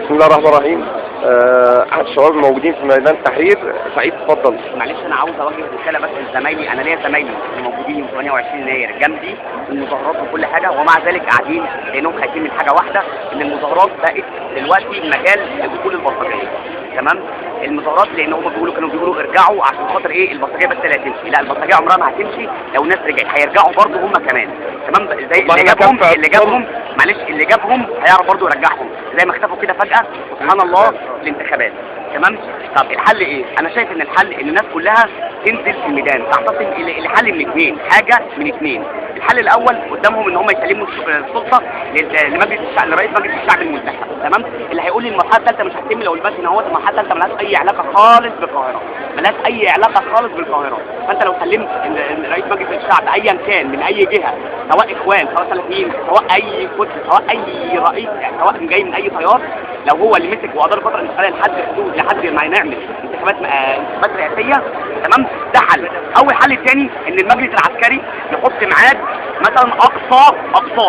بسم الله الرحمن الرحيم. احد الشباب الموجودين في ميدان التحرير. سعيد اتفضل. معلش انا عاوز اوجه رساله بس لزمايلي، انا ليا زمايلي اللي موجودين يوم 28 يناير جنبي المظاهرات وكل حاجه، ومع ذلك قاعدين لانهم خايفين من حاجه واحده، ان المظاهرات بقت دلوقتي مجال لدخول البلطجيه. تمام؟ المظاهرات لان هم كانوا بيقولوا ارجعوا عشان خاطر ايه؟ البلطجيه بس اللي هتمشي، لا البلطجيه عمرها ما هتمشي لو الناس رجعت، هيرجعوا برضه هم كمان. تمام؟ زي اللي جابهم معلش اللي جابهم هيعرف برضه يرجعهم، زي ما اختفوا كده فجاه سبحان الله الانتخابات. تمام؟ طب الحل ايه؟ انا شايف ان الحل ان الناس كلها تنزل في الميدان تعتصم لحل من اثنين، حاجه من اثنين. الحل الاول قدامهم ان هم يسلموا السلطه لمجلس الشعب، لرئيس مجلس الشعب المنتخب. تمام؟ اللي هيقول لي المرحله الثالثه مش هتتم لو البث ان هو المرحله الثالثه مالهاش اي علاقه خالص بالقاهره، مالهاش اي علاقه خالص بالقاهره. فانت لو سلمت رئيس مجلس الشعب ايا كان من اي جهه، سواء اخوان سواء سلفيين سواء اي كتله سواء اي رئيس سواء جاي من اي تيار، لو هو اللي مسك وادار الفتره الانتقاليه لحد ما نعمل انتخابات رئاسيه، تمام؟ ده حل. اول حل الثاني ان المجلس العسكري يحط ميعاد مثلا اقصى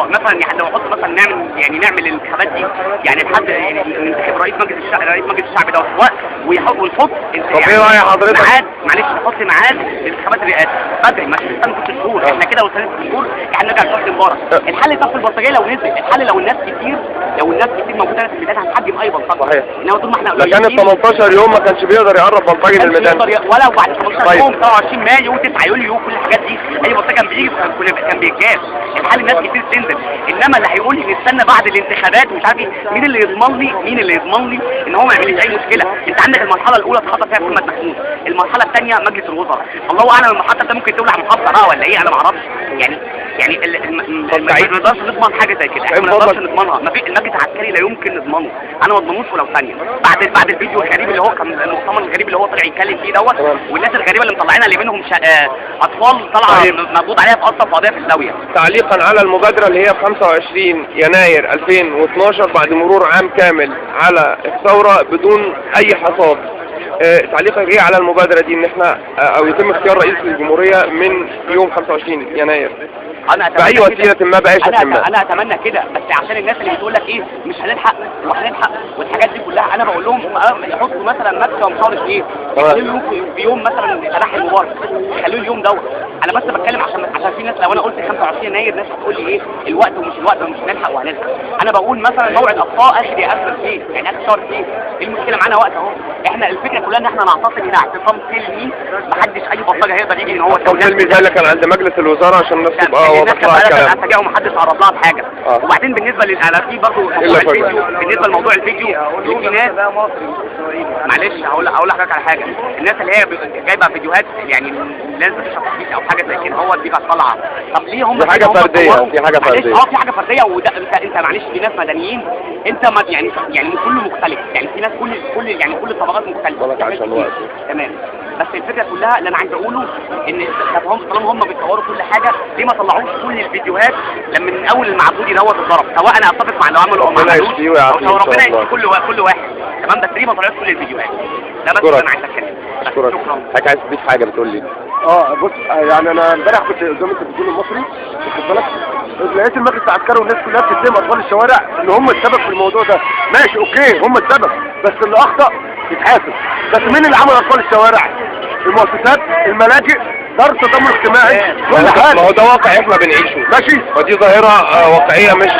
مثلا، يعني لو يحط مثلا نعمل الانتخابات دي يعني لحد ننتخب رئيس مجلس الشعب ده ونحط طب ايه راي حضرتك؟ ميعاد، معلش نحط ميعاد للانتخابات الرئاسيه بدري، ما تستنى 6 شهور. احنا كده وصلنا 6 شهور احنا نرجع لحد مبارك. الحل طب في البلطجيه لو نزل، الحل لو الناس كتير موجوده في الميدان هنحجم اي بلطجه. صحيح. انما طول ما احنا ده كان 18 يوم ما كانش بيقدر يقرب بلطجي للميدان، ولا بعد 18 يوم 27 مايو و9 يوليو كل الحاجات دي اي بلطجي كان بيجي كان بيتجاب. الحل الناس كتير تنزل، انما اللي هيقول لي نستنى بعد الانتخابات ومش عارف ايه، مين اللي يضمن لي ان هو ما يعملش اي مشكله؟ انت عندك المرحله الاولى اتخطى فيها محمد محمود، المرحله الثانيه مجلس الوزراء، الله اعلم المرحله الثالثه ممكن تولع محافظه بقى ولا ايه، انا ما اعرفش. ما نقدرش نضمن حاجه زي كده، احنا ما نقدرش نضمنها. ما في المجلس العسكري لا يمكن نضمنه، انا ما اضمنوش ولو ثانيه. بعد الفيديو الغريب اللي هو كان المؤتمر الغريب اللي هو طلع يتكلم فيه دوت، والناس الغريبه اللي مطلعينها اللي منهم اطفال طالعه مقبوض عليها في اصلا في قضيه في الزاويه. تعليقا على المبادره اللي هي في 25 يناير 2012 بعد مرور عام كامل على الثوره بدون اي حصاد، تعليقك ايه على المبادره دي ان احنا او يتم اختيار رئيس الجمهوريه من يوم 25 يناير بأي وسيلة ما بأي شكل ما؟ أنا أتمنى كده، بس عشان الناس اللي بتقول لك إيه مش هنلحق وهنلحق والحاجات دي كلها، أنا بقول لهم يحطوا مثلا مكسب شهر إيه؟ يخلوه في يوم مثلا تلاحي المبارك، يخلوه اليوم دوت. أنا بس بتكلم عشان في ناس لو أنا قلت 25 يناير ناس هتقول لي إيه الوقت ومش الوقت ومش هنلحق وهنلحق. أنا بقول مثلا موعد أقصاه آخر فيه، يعني آخر شهر فيه. إيه المشكلة معانا وقت أهو؟ إحنا الفكرة كلها إن إحنا نعتصم هنا اعتصام سلمي، محدش أي بلطجي هيقدر يجي إن هو اعتصام سلمي زي اللي كان عند مجلس الوزراء عشان الناس تبقى واضح لها الكلام. اتجاهه محدش عرض لها بحاجه. وبعدين بالنسبه في برضه بالنسبه لموضوع الفيديو اللي في ناس، معلش هقول لحضرتك على حاجه، الناس اللي هي جايبه فيديوهات يعني ناس بتشرح او حاجه زي كده، هو دي بقى طالعه. طب ليه هم في حاجه فرديه في حاجه فرديه وده انت معلش في ناس مدنيين، انت ما يعني كله مختلف، يعني في ناس كل الطبقات مختلفه. تمام. بس الفكره كلها اللي انا عايز اقوله ان طالما هم بيصوروا كل حاجه، ليه ما طلعوش كل الفيديوهات لما من اول المعبودي دوت اتضرب، سواء انا اتفق مع اللي عمله او ما عملوش او ربنا يشفي كل واحد. تمام؟ بس ليه ما طلعوش كل الفيديوهات؟ ده بس انا عايز اتكلم. شكرا. حضرتك عايز تضيف حاجه بتقول لي؟ بص، يعني انا امبارح كنت قدام التلفزيون المصري، واخد بالك، لقيت المجلس العسكري والناس كلها بتتهم اطفال الشوارع ان هم السبب في الموضوع ده. ماشي اوكي هم السبب، بس اللي اخطا يتحاسب. بس مين اللي عمل اطفال الشوارع؟ المؤسسات، الملاجئ، دار التضامن الاجتماعي، كل حاجه. ما هو ده واقع احنا بنعيشه. ماشي. ودي ظاهره واقعيه مش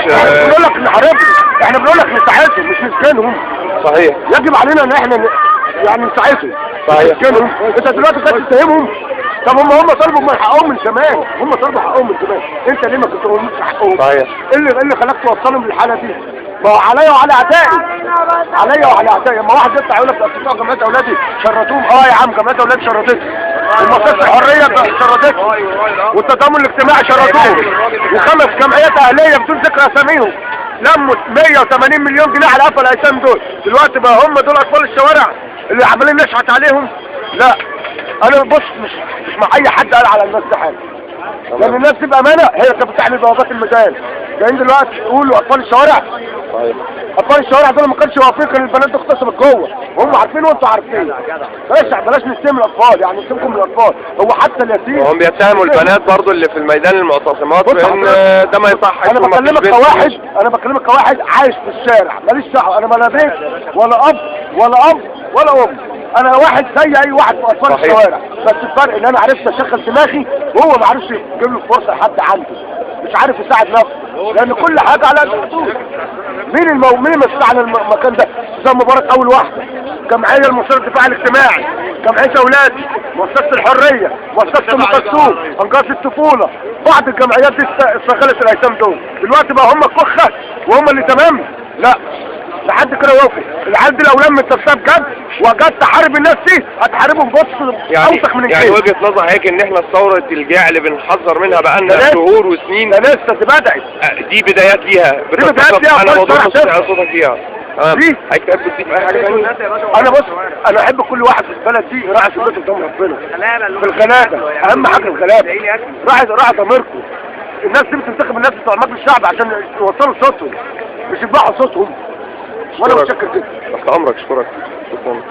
بنقول لك نحاربهم، احنا بنقول لك نساعدهم مش نسكنهم. صحيح. يجب علينا ان احنا يعني نساعدهم. صحيح. نسكنهم. انت دلوقتي جاي تتهمهم. طب هم طلبوا من حقهم من زمان، هم طلبوا حقهم من زمان، انت ليه ما كنتش حقهم؟ صحيح. ايه اللي خلاك توصلهم للحاله دي؟ ما هو عليا وعلى اعدائي، اما واحد يطلع يقول لك اصدقاء جمعيه اولادي شرطوهم، يا عم جمعيه اولادي شرطتهم، المؤسسه الحريه شرطتهم، والتضامن الاجتماعي شرطوهم، وخمس جمعيات اهليه بدون ذكر اساميهم لموا 180 مليون جنيه على قفا الايتام دول. دلوقتي بقى هم دول اطفال الشوارع اللي عمالين نشحت عليهم. لا انا بص مش مع اي حد قال على الناس دي حاجه، لان الناس دي بامانه هي كانت بتعمل بوابات الميدان، لان دلوقتي يقولوا اطفال الشوارع. اطفال الشوارع دول ما كانش واقفين، كان البنات دي اغتصبت جوه وهم عارفين وانتوا عارفين. بلاش نتهم الاطفال، يعني نتهمكم من الاطفال. هو حتى اليتيم وهم بيتهموا البنات برضو اللي في الميدان المعتصمات بان ده ما يصحش. انا بكلمك كواحد عايش في الشارع ماليش دعوه، انا لا بيت ولا اب ولا ام، انا واحد زي اي واحد في اطفال الشوارع، بس الفرق ان انا عرفت اشغل دماغي وهو ما عرفش يجيب له فرصه لحد عنده، مش عارف يساعد نفسه، لان كل حاجه على الحدود. مين المسؤول عن المكان ده؟ حسام مبارك اول واحده، جمعيه المنشاه الدفاع الاجتماعي، جمعيه اولادي، مؤسسه الحريه، مؤسسه ام كلثوم، انقاذ الطفوله، بعض الجمعيات دي استغلت الايتام دول، دلوقتي بقى هم كخه وهم اللي تمام؟ لا، لحد كده وقفوا. العيال دي لو لمت نفسها بجد وجت تحارب الناس دي هتحاربهم بص اوسخ من يعني وجهة نظر هيك ان احنا ثورة الجاع اللي بنحذر منها بقالنا شهور وسنين ده لسه دي بدأت، دي بدايات ليها. انا ما بضمش صوتك فيها. دي هيكتب تضيف اي حاجة ثانية؟ انا بص، انا احب كل واحد في البلد دي يراعي شغلته قدام ربنا. في الغلابة اهم حاجة الغلابة، راعي ضميركم. الناس دي بتنتخب الناس بتوع مجلس الشعب عشان يوصلوا صوتهم مش يبيعوا صوتهم. وانا متشكر جدا. تحت امرك. اشكرك. شكرا.